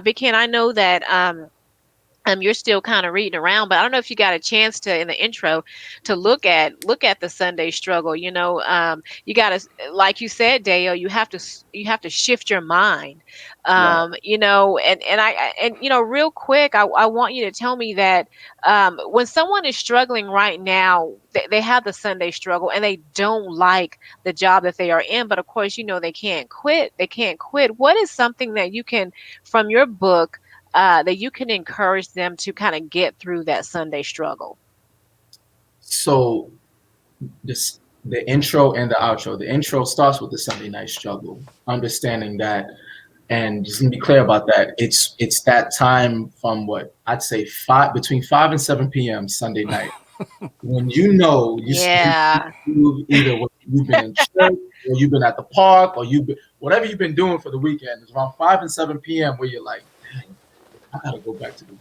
Big Ken, I know that you're still kind of reading around, but I don't know if you got a chance to, in the intro, to look at the Sunday struggle. You know, you got to, like you said, Dayo, you have to shift your mind. You know, and you know, real quick, I want you to tell me that when someone is struggling right now, they have the Sunday struggle and they don't like the job that they are in, but of course, you know, they can't quit. What is something that you can, from your book, that you can encourage them to kind of get through that Sunday struggle? So the intro and the outro. The intro starts with the Sunday night struggle, understanding that, and just to be clear about that, it's that time from what I'd say between 5 and 7 p.m. Sunday night, when you know either you've been in church or you've been at the park or whatever you've been doing for the weekend. It's around 5 and 7 p.m. where you're like, I gotta go back to the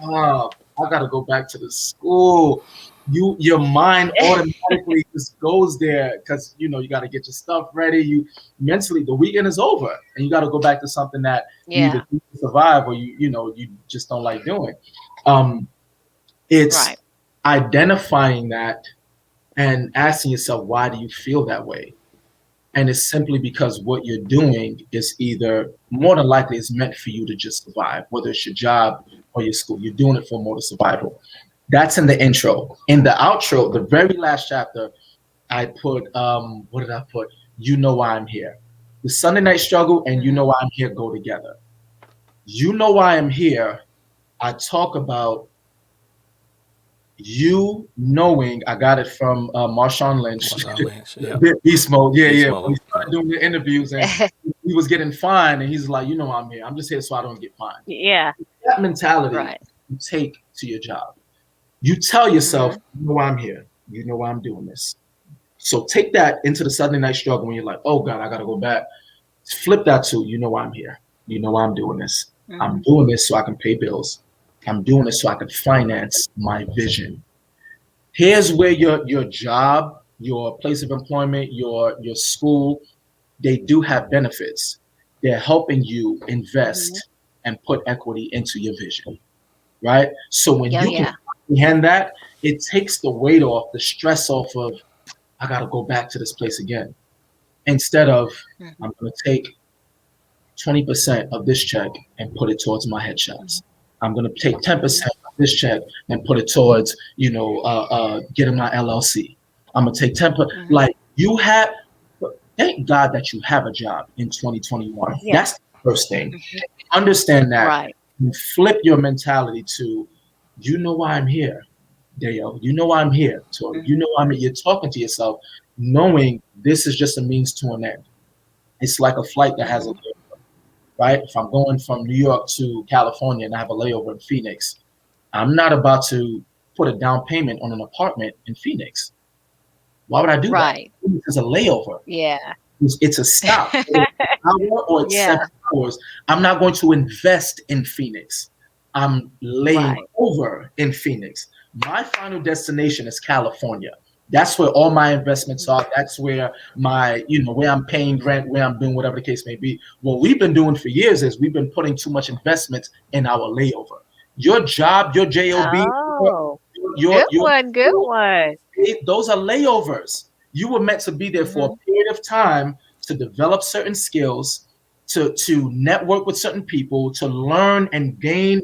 job. I gotta go back to the school. Your mind automatically just goes there because you know you got to get your stuff ready. You mentally, the weekend is over, and you got to go back to something that you either survive or you just don't like doing. It's identifying that and asking yourself, why do you feel that way? And it's simply because what you're doing is either, more than likely, is meant for you to just survive, whether it's your job or your school. You're doing it for more survival. That's in the intro. In the outro, the very last chapter, I put, what did I put? You know why I'm here. The Sunday night struggle and you know why I'm here go together. You know why I'm here. I talk about you knowing, I got it from Marshawn Lynch. Beast Mode. Yeah. When he started doing the interviews and he was getting fined and he's like, you know, I'm here. I'm just here so I don't get fined. Yeah. That mentality you take to your job. You tell yourself, you know why I'm here. You know why I'm doing this. So take that into the Sunday night struggle when you're like, oh God, I got to go back Flip that to, you know why I'm here. You know why I'm doing this. I'm Mhm. doing this so I can pay bills. I'm doing this so I can finance my vision. Here's where your job, your place of employment, your school, they do have benefits. They're helping you Mhm. invest and put equity into your vision, right? So when Yeah, you can yeah. comprehend that, it takes the weight off, the stress off of, I got to go back to this place again. Instead of, Mhm. I'm going to take 20% of this check and put it towards my headshots. Mhm. I'm going to take Mhm. 10% of this check and put it towards, getting my LLC. I'm going to take 10%. Mhm. Like you have, thank God that you have a job in 2021. Yeah. That's the first thing. Mhm. Understand that Right. and flip your mentality to, you know why I'm here, Dayo. You know why I'm here, Tori. You Mhm. know why I'm here. You're talking to yourself, knowing this is just a means to an end. It's like a flight that has a Mhm. layover, right? If I'm going from New York to California and I have a layover in Phoenix, I'm not about to put a down payment on an apartment in Phoenix. Why would I do that? Right. It's a layover. Yeah. It's a stop. It's an hour or it's Yeah. 7 hours. I'm not going to invest in Phoenix. I'm laying Right. over in Phoenix. My final destination is California. That's where all my investments Mhm. are. That's where where I'm paying rent, where I'm doing whatever the case may be. What we've been doing for years is we've been putting too much investment in our layover. Your job, your job, Oh, your good one. Good your one. those are layovers. You were meant to be there for Mhm. a period of time to develop certain skills, to network with certain people, to learn and gain,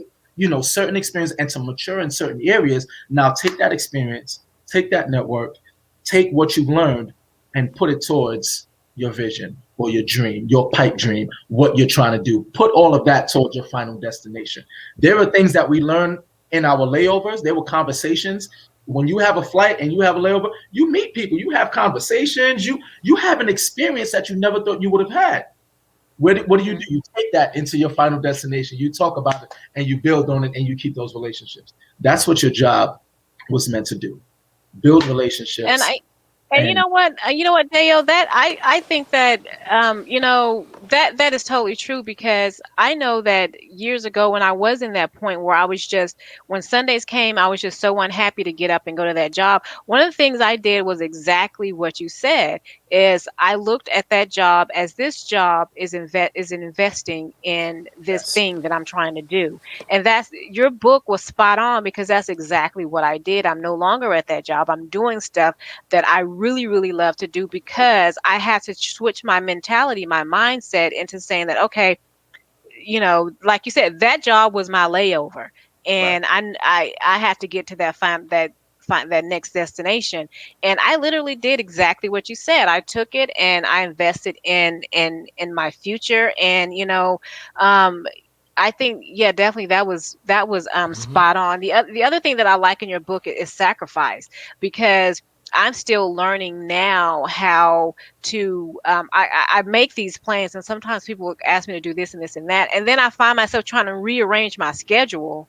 certain experience and to mature in certain areas. Now take that experience, take that network, take what you've learned and put it towards your vision or your dream, your pipe dream, what you're trying to do. Put all of that towards your final destination. There are things that we learn in our layovers. There were conversations when you have a flight and you have a layover, you meet people, you have conversations, you have an experience that you never thought you would have had. What do? Mhm. You take that into your final destination. You talk about it and you build on it and you keep those relationships. That's what your job was meant to do. Build And relationships And and you know what, Dale, that I think that that is totally true because I know that years ago when I was in that point where I was just when Sundays came, I was just so unhappy to get up and go to that job. One of the things I did was exactly what you said, is I looked at that job as this job is investing in this yes. thing that I'm trying to do. And that's your book was spot on because that's exactly what I did. I'm no longer at that job. I'm doing stuff that I really, really love to do because I had to switch my mentality, my mindset into saying that, okay, like you said, that job was my layover. Right. And I have to get to that next destination. And I literally did exactly what you said. I took it and I invested in my future. And um I think, yeah, definitely that was Hmm. spot on. The other thing that I like in your book is sacrifice, because I'm still learning now how to I make these plans, and sometimes people will ask me to do this and this and that, and then I find myself trying to rearrange my schedule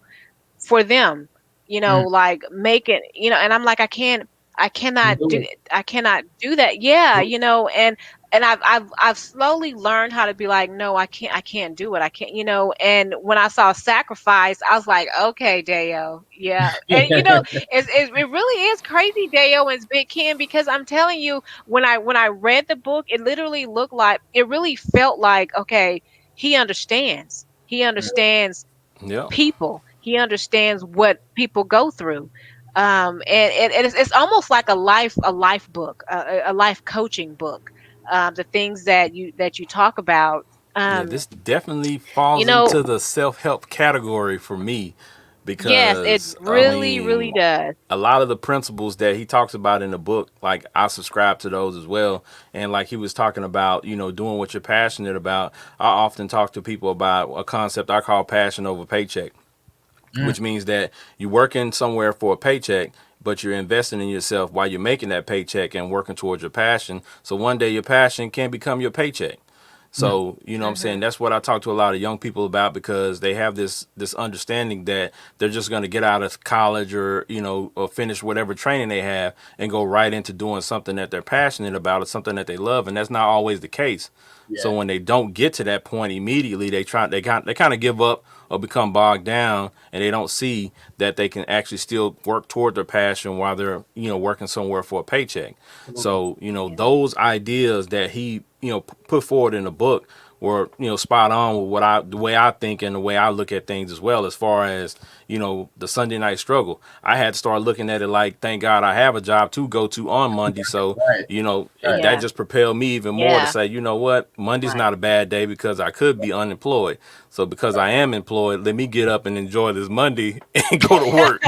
for them, Mm. like make it, and I'm like, You do it. I cannot do that. Yeah, and I've slowly learned how to be like, no, I can't do it. I can't, and when I saw sacrifice, I was like, okay, Deo, yeah. And it really is crazy, Deo and Big Ken, because I'm telling you, when I read the book, it literally looked like, it really felt like, okay, he understands. He understands Yeah. people. He understands what people go through. And it's almost like a life book, a life coaching book. The things that you talk about. Yeah, Um, this definitely you falls know, into the self-help category for me yes, it because I really, really mean, does. a lot of the principles that he talks about in the book, like I subscribe to those as well. And like he was talking about, doing what you're passionate about. I often talk to people about a concept I call passion over paycheck, Mm. which means that you're working somewhere for a paycheck, but you're investing in yourself while you're making that paycheck and working towards your passion. So one day your passion can become your paycheck. So, you know what I'm saying? That's what I talk to a lot of young people about, because they have this understanding that they're just going to get out of college, or, or finish whatever training they have and go right into doing something that they're passionate about, or something that they love. And that's not always the case. So Yeah. when they don't get to that point immediately, they kind of give up or become bogged down, and they don't see that they can actually still work toward their passion while they're, working somewhere for a paycheck. Absolutely. So, those ideas that he, put forward in the book were, spot on with the way I think and the way I look at things as well. As far as, the Sunday night struggle, I had to start looking at it like, thank God I have a job to go to on Monday. So, Right. Right. that Yeah. just propelled me even more to Yeah. say, you know what, Monday's Right. not a bad day, because I could be unemployed. So because I am employed, let me get up and enjoy this Monday and go to work.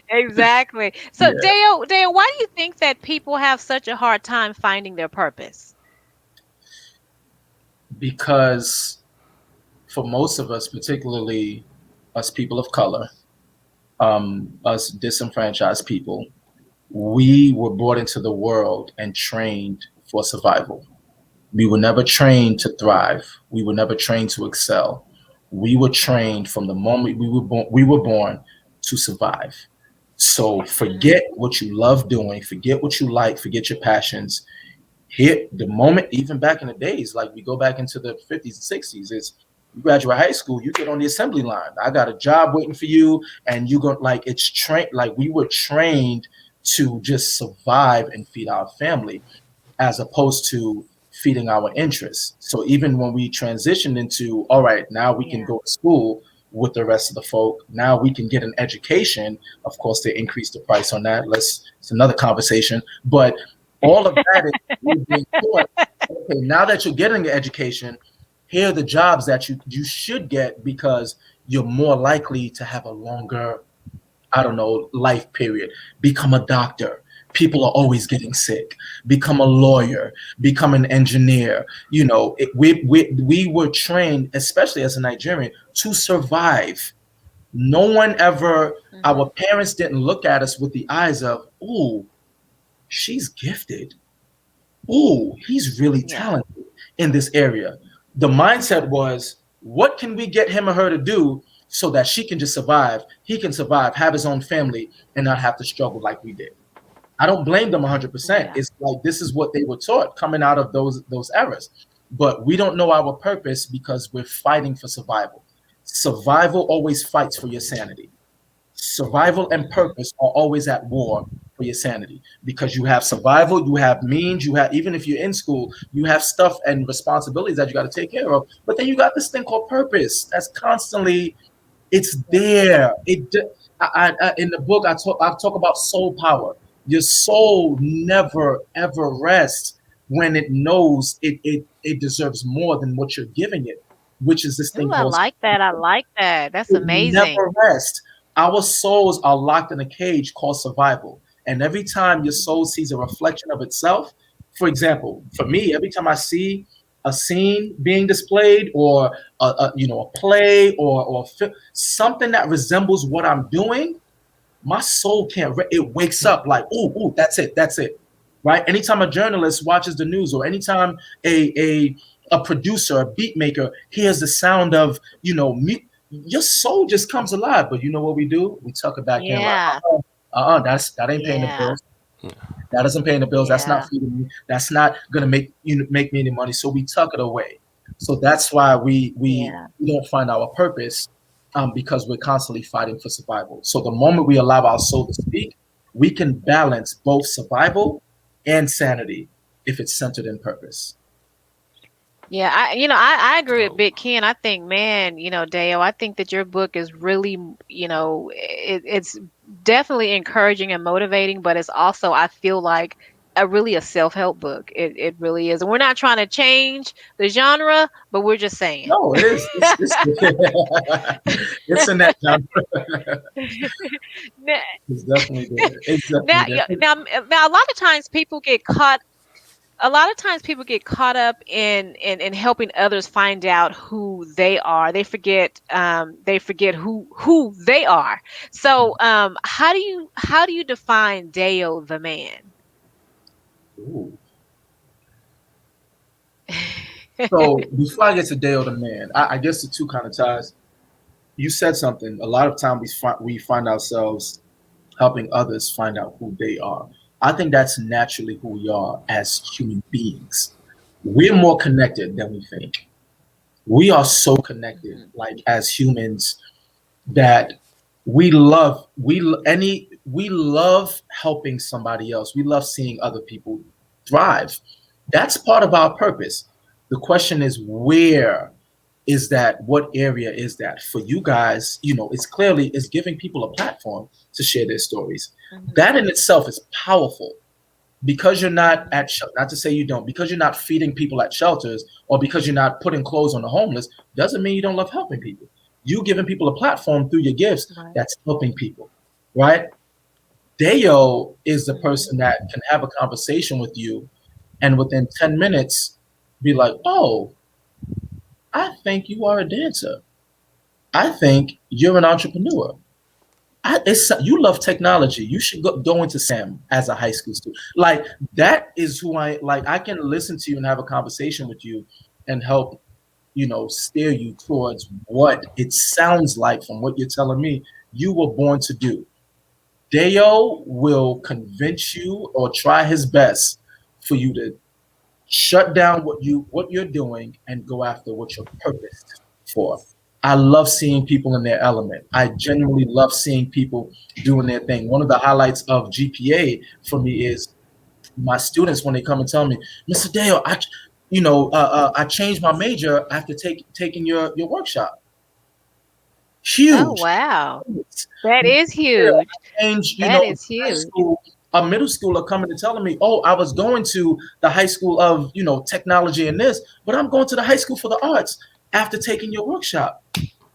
Exactly. So Yeah. Dale, why do you think that people have such a hard time finding their purpose? Because for most of us, particularly us people of color, us disenfranchised people, we were brought into the world and trained for survival. We were never trained to thrive. We were never trained to excel. We were trained from the moment we were born to survive. So Hmm. forget what you love doing, forget what you like, forget your passions. Here, the moment, even back in the days, like we go back into the 50s and 60s, is you graduate high school, you get on the assembly line. I got a job waiting for you, and you go like it's trained. Like we were trained to just survive and feed our family, as opposed to feeding our interests. So even when we transitioned into, all right, now we can Yeah. go to school with the rest of the folk. Now we can get an education. Of course, they increased the price on that. It's another conversation. But all of that is we're being taught. Okay, now that you're getting an education, here are the jobs that you should get, because you're more likely to have a longer, I don't know, life period. Become a doctor. People are always getting sick. Become a lawyer. Become an engineer. We were trained, especially as a Nigerian, to survive. No one ever, Hmm. our parents didn't look at us with the eyes of, ooh, she's gifted. Ooh, he's really Yeah. talented in this area. The mindset was, what can we get him or her to do so that she can just survive? He can survive, have his own family, and not have to struggle like we did. I don't blame them 100%. Yeah. It's like this is what they were taught coming out of those eras. But we don't know our purpose because we're fighting for survival. Survival always fights for your sanity. Survival and Hmm. purpose are always at war for your sanity, because you have survival, you have means, you have, even if you're in school, you have stuff and responsibilities that you got to take care of. But then you got this thing called purpose that's constantly, it's Yeah. there. In the book, I talk about soul power. Your soul never ever rests when it knows it deserves more than what you're giving it, which is this thing Ooh, I called, like that. I like that. That's it amazing. never rests. Our souls are locked in a cage called survival. And every time your soul sees a reflection of itself, for example, for me, every time I see a scene being displayed, or a play, or something that resembles what I'm doing, my soul can't. It wakes up like, ooh, that's it, right? Anytime a journalist watches the news, or anytime a producer, a beat maker hears the sound of your soul just comes alive. But you know what we do? We tuck it back in like, Yeah. that ain't paying the Yeah. bills. That isn't paying the bills. That's not Yeah. feeding me. That's not gonna make me any money. So we tuck it away. So that's why Yeah. we don't find our purpose, because we're constantly fighting for survival. So the moment we allow our soul to speak, we can balance both survival and sanity if it's centered in purpose. Yeah, I agree with So, Big Ken. I think, man, Dale, I think that your book is really, it's definitely encouraging and motivating, but it's also, I feel like, a self-help book. It really is. And we're not trying to change the genre, but we're just saying. No, it is. It's it's in that genre. Now, It's definitely there. It's definitely now, there. yeah, now, a lot of times people get caught up in helping others find out who they are. They forget who they are. So how do you define Dale the man? Ooh. So before I get to Dale the man, I guess the two kind of ties. You said something. A lot of times we find ourselves helping others find out who they are. I think that's naturally who we are as human beings. We're more connected than we think. We are so connected, Mhm. like as humans, that we love helping somebody else. We love seeing other people thrive. That's part of our purpose. The question is, where is that? What area is that for you guys? It's giving people a platform to share their stories. Mhm. That in itself is powerful. Because you're not Mhm. at not to say you don't, because you're not feeding people at shelters, or because you're not putting clothes on the homeless, doesn't mean you don't love helping people. You giving people a platform through your gifts, Right. that's helping people, right? Dayo is the Mhm. person that can have a conversation with you, and within 10 minutes be like, oh, I think you are a dancer. I think you're an entrepreneur. You love technology. You should go into SAM as a high school student. Like, that is who I like. I can listen to you and have a conversation with you and help, steer you towards what it sounds like from what you're telling me you were born to do. Deo will convince you or try his best for you to shut down what you're doing and go after what you're purposed for. I love seeing people in their element. I genuinely love seeing people doing their thing. One of the highlights of GPA for me is my students when they come and tell me, Mr. Dale, I changed my major after taking your workshop. Oh, Huge. wow. That Mr. is Dale, huge. I changed, That is high huge. school. A middle schooler coming and telling me, oh, I was going to the high school of, technology and this, but I'm going to the high school for the arts after taking your workshop.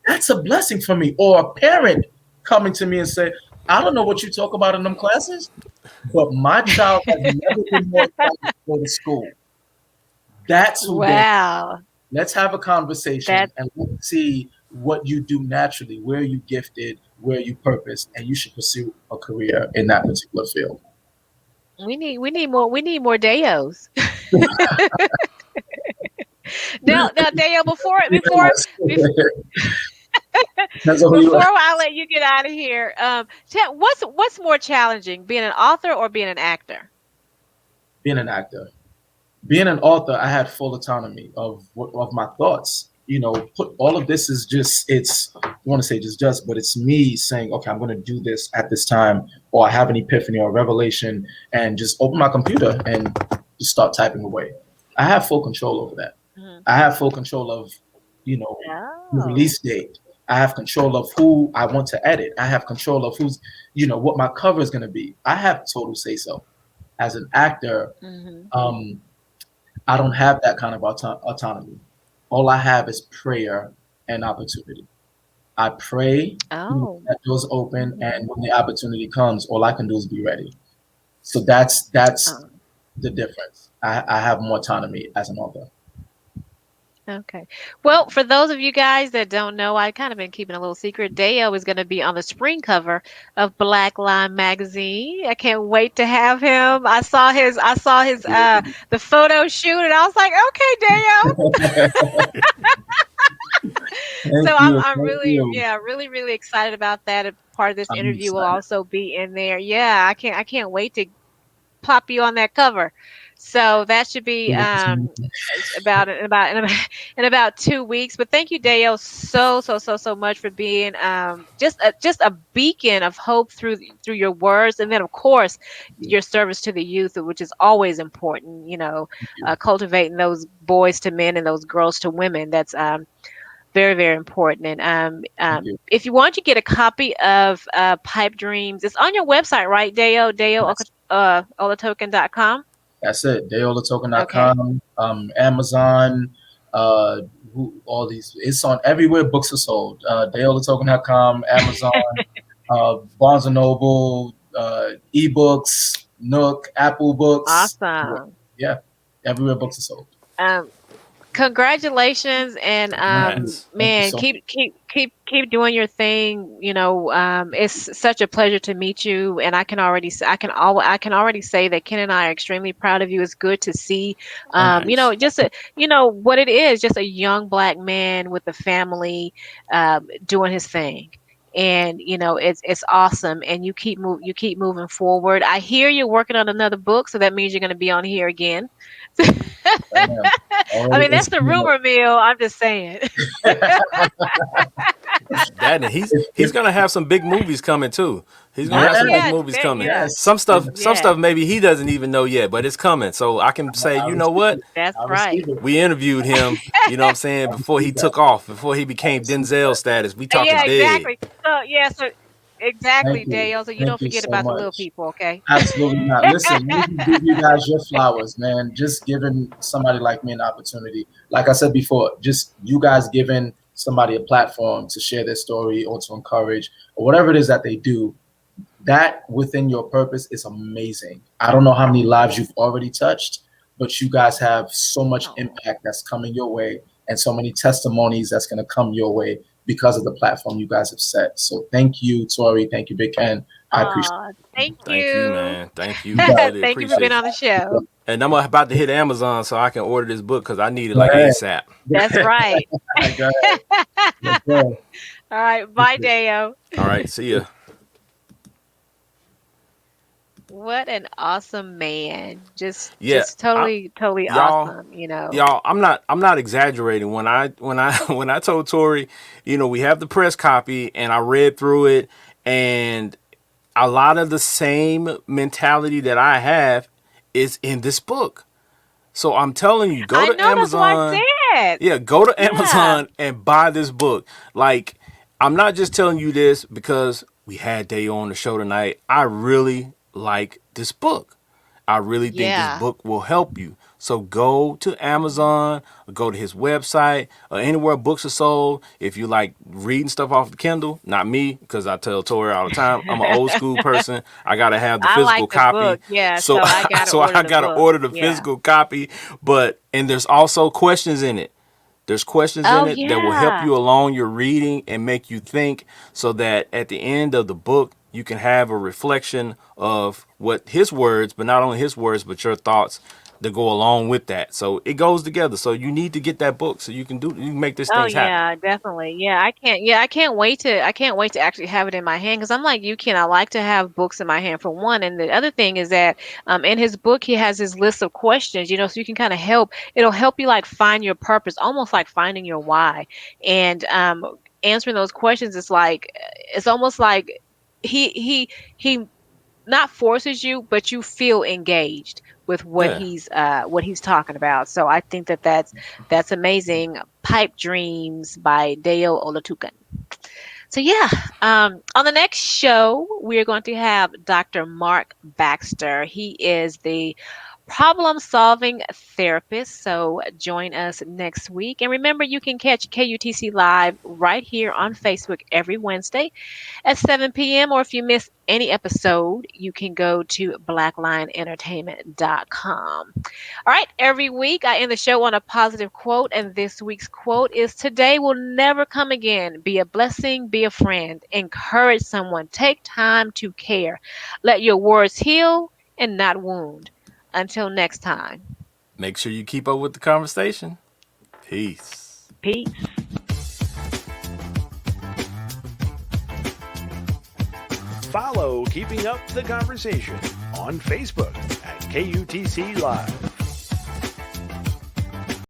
That's a blessing for me. Or a parent coming to me and say, I don't know what you talk about in them classes, but my child has never been more excited to go to school. That's who they. Wow. Let's have a conversation That and let's see what you do naturally, where you gifted, where you purpose, and you should pursue a career in that particular field. we need more Dayos. Now Dayo, That's who you before are. I let you get out of here, what's more challenging, being an author or being an actor? Being an actor. Being an author, I had full autonomy of my thoughts. Put all of this is just I want to say just, but it's me saying, okay, I'm going to do this at this time, or I have an epiphany or revelation, and just open my computer and just start typing away. I have full control over that. Mhm. I have full control of, you know, the Oh. release date. I have control of who I want to edit. I have control of what my cover is going to be. I have total say so. As an actor, Mhm. um, I don't have that kind of autonomy. All I have is prayer and opportunity. I pray, Oh. that doors open, Mhm. and when the opportunity comes, all I can do is be ready. So that's Oh. the difference. I have more autonomy as an author. Okay. Well, for those of you guys that don't know, I kind of been keeping a little secret. Dale is going to be on the spring cover of Black Line magazine. I can't wait to have him. I saw his the photo shoot and I was like, "Okay, Dale." So Thank I'm you. I'm Thank really, you. yeah, really excited about that. A part of this I'm interview will excited. also be in there. Yeah, I can't wait to plop you on that cover. So that should be it's about in about 2 weeks. But thank you, Dale, so much for being just a beacon of hope through your words, and then of course your service to the youth, which is always important. Thank you. Cultivating those boys to men and those girls to women. That's very, very important. And Thank you. if you want to get a copy of Pipe Dreams, it's on your website, right, Dayo That's, Olatokun.com? that's it. Okay. Dayolatoken.com, Amazon, uh, all these. It's on everywhere books are sold. Dayolatoken.com, Amazon, Barnes and Noble, eBooks, Nook, Apple Books. Awesome. Yeah, everywhere books are sold. Um, Congratulations, and Congrats. Thank you man, so much. keep doing your thing. It's such a pleasure to meet you, and I can already say that Ken and I are extremely proud of you. It's good to see, Thanks. what it is, just a young black man with a family, doing his thing. And it's awesome, and you keep moving forward. I hear you're working on another book, so that means you're going to be on here again. I am I already mean, in that's the rumor mill. I'm just saying. That, and he's gonna have some big movies coming too. He's gonna Oh have some big yeah, movies coming. yeah, Yes. Some yeah. stuff maybe he doesn't even know yet, but it's coming. So I can say, I you know receive what? it. That's I right. receive it. We interviewed him, you know what I'm saying, I before he receive that. took off, before he I became receive Denzel that. status. We talking Yeah, big. exactly. So exactly, Thank you. Dale. So you Thank don't you forget so about the little much. people, okay? Absolutely not. Listen, let me just give you guys your flowers, man. Just giving somebody like me an opportunity. Like I said before, just you guys giving somebody a platform to share their story or to encourage or whatever it is that they do, that within your purpose is amazing. I don't know how many lives you've already touched, but you guys have so much Oh, impact that's coming your way and so many testimonies that's going to come your way because of the platform you guys have set. So thank you, Tori. Thank you, Big Ken. I appreciate thank Thank you, you. man. Thank you you. guys. Really Thank you for being appreciate on you. the show. And I'm about to hit Amazon so I can order this book because I need it Go like ahead. ASAP. That's right. Go ahead. Yes, sir. All right, bye, Deo. All right, see ya. What an awesome man. Just Yeah, totally y'all, awesome. I'm not exaggerating when I told Tori, we have the press copy and I read through it, and a lot of the same mentality that I have is in this book. So I'm telling you, go I to know, that's what Amazon. I said. Yeah, go to Yeah. Amazon and buy this book. Like, I'm not just telling you this because we had Dayo on the show tonight. I really like this book. I really think this Yeah. book will help you. So go to Amazon, or go to his website, or anywhere books are sold. If you like reading stuff off the Kindle, not me, because I tell Tori all the time, I'm an old school person. I gotta have the I like physical the book. copy. Yeah, So so I gotta so order I the gotta book. order the Yeah. physical copy. And there's also questions in it. There's questions Oh in it that will help yeah. you along your reading and make you think, so that at the end of the book, you can have a reflection of what his words, but not only his words, but your thoughts that go along with that. So it goes together. So you need to get that book so you can make these Oh things happen. yeah, definitely. I can't wait to actually have it in my hand, because I'm like you, Ken. I like to have books in my hand for one, and the other thing is that in his book he has his list of questions, so you can kind of it'll help you like find your purpose, almost like finding your why. And answering those questions is like, it's almost like he not forces you, but you feel engaged with Yeah. what he's talking about. So I think that that's amazing. Pipe Dreams by Dayo Olatokun. So yeah, on the next show we are going to have Dr. Mark Baxter. He is the problem solving therapist. So join us next week. And remember, you can catch KUTC Live right here on Facebook every Wednesday at 7 p.m. Or if you miss any episode, you can go to blacklionentertainment.com. All right, every week I end the show on a positive quote, and this week's quote is: Today will never come again. Be a blessing, be a friend, encourage someone, take time to care. Let your words heal and not wound. Until next time, Make sure you keep up with the conversation. Peace. peace. Follow Keeping Up the Conversation on Facebook at KUTC Live.